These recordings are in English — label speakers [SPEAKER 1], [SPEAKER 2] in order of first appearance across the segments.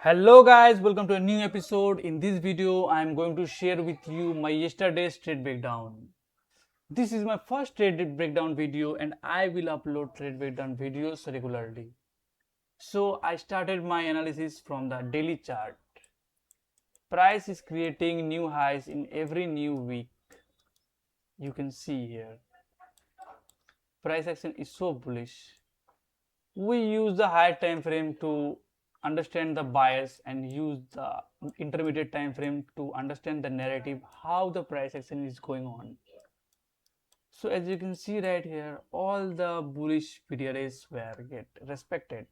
[SPEAKER 1] Hello guys, welcome to a new episode. In this video, I am going to share with you my yesterday's trade breakdown. This is my first trade breakdown video and I will upload trade breakdown videos regularly. So I started my analysis from the daily chart. Price is creating new highs in every new week. You can see here. Price action is so bullish. We use the higher time frame to understand the bias and use the intermediate time frame to understand the narrative how the price action is going on. So as you can see right here, all the bullish PDRAs were get respected.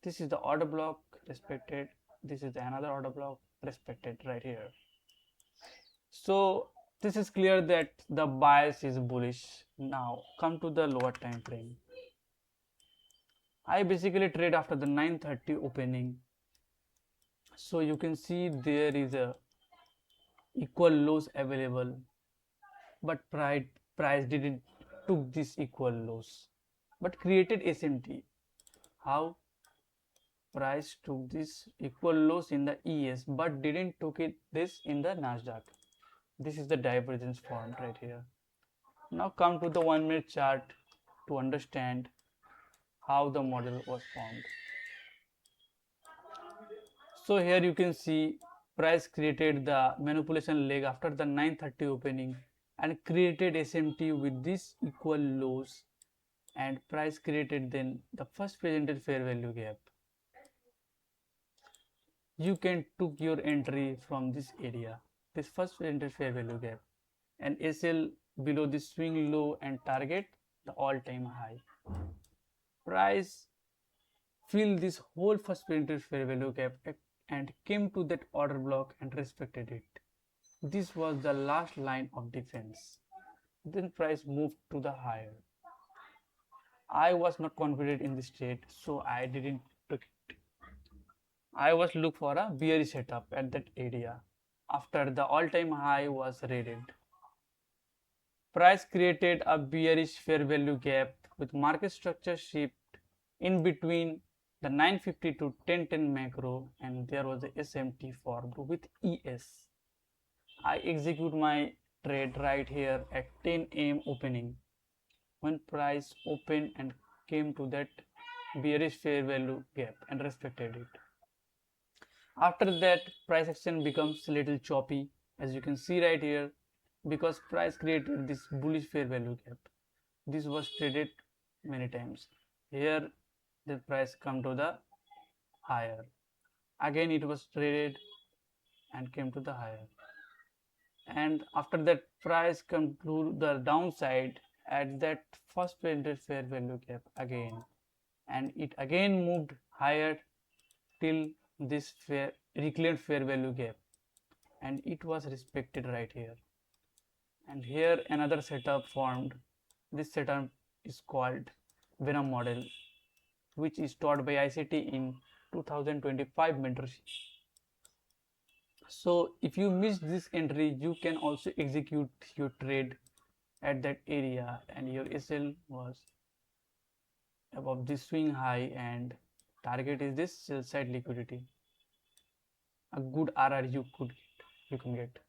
[SPEAKER 1] This is the order block respected. This is another order block respected right here. So this is clear that the bias is bullish. Now come to the lower time frame. I basically trade after the 9:30 opening. So you can see there is a equal lows available, but price didn't took this equal lows, but created SMT. How? Price took this equal lows in the ES, but didn't took it this in the Nasdaq. This is the divergence formed right here. Now come to the 1 minute chart to understand how the model was formed. So here you can see price created the manipulation leg after the 9:30 opening and created SMT with this equal lows, and price created then the first presented fair value gap. You can took your entry from this area, this first presented fair value gap, and SL below the swing low and target the all-time high. Price fill this whole first presented fair value gap and came to that order block and respected it. This was the last line of defense. Then price moved to the higher. I was not confident in this trade, so I didn't took it. I was look for a bearish setup at that area after the all-time high was raided. Price created a bearish fair value gap with market structure shift in between the 950 to 1010 macro, and there was a SMT formed with ES. I execute my trade right here at 10 a.m. opening when price opened and came to that bearish fair value gap and respected it. After that, price action becomes a little choppy, as you can see right here, because price created this bullish fair value gap. This was traded many times. Here the price come to the higher. Again it was traded and came to the higher. And after that price come to the downside at that first presented fair value gap again, and it again moved higher till this reclaimed fair value gap, and it was respected right here. And here another setup formed. This setup is called Venom model, which is taught by ICT in 2025 mentorship. So if you miss this entry, you can also execute your trade at that area, and your SL was above this swing high, and target is this sell side liquidity. A good RR you can get,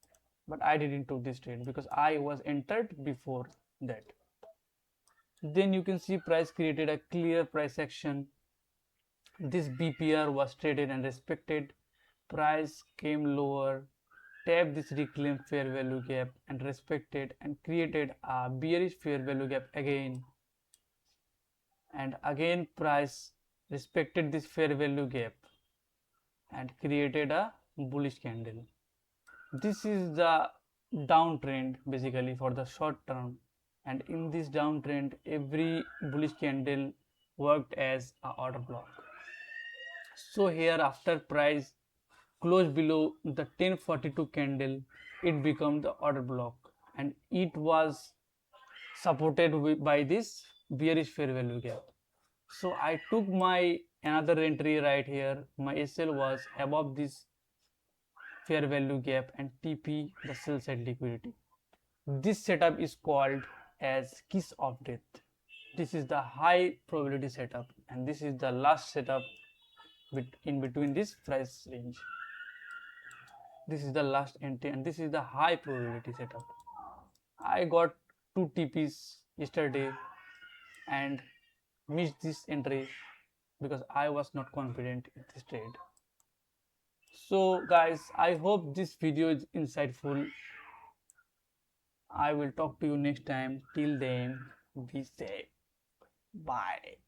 [SPEAKER 1] but I didn't took this trade because I was entered before that. Then you can see price created a clear price action. This BPR was traded and respected. Price came lower, tapped this reclaimed fair value gap and respected and created a bearish fair value gap again. And again price respected this fair value gap and created a bullish candle. This is the downtrend basically for the short term, and in this downtrend every bullish candle worked as a order block. So here after price close below the 1042 candle, it became the order block and it was supported by this bearish fair value gap. So I took my another entry right here. My SL was above this fair value gap and TP the sell side liquidity. This setup is called as kiss of death. This is the high probability setup, and this is the last setup in between this price range. This is the last entry and this is the high probability setup. I got 2 TPs yesterday and missed this entry because I was not confident in this trade. So guys, I hope this video is insightful. I will talk to you next time. Till then, be safe. Bye.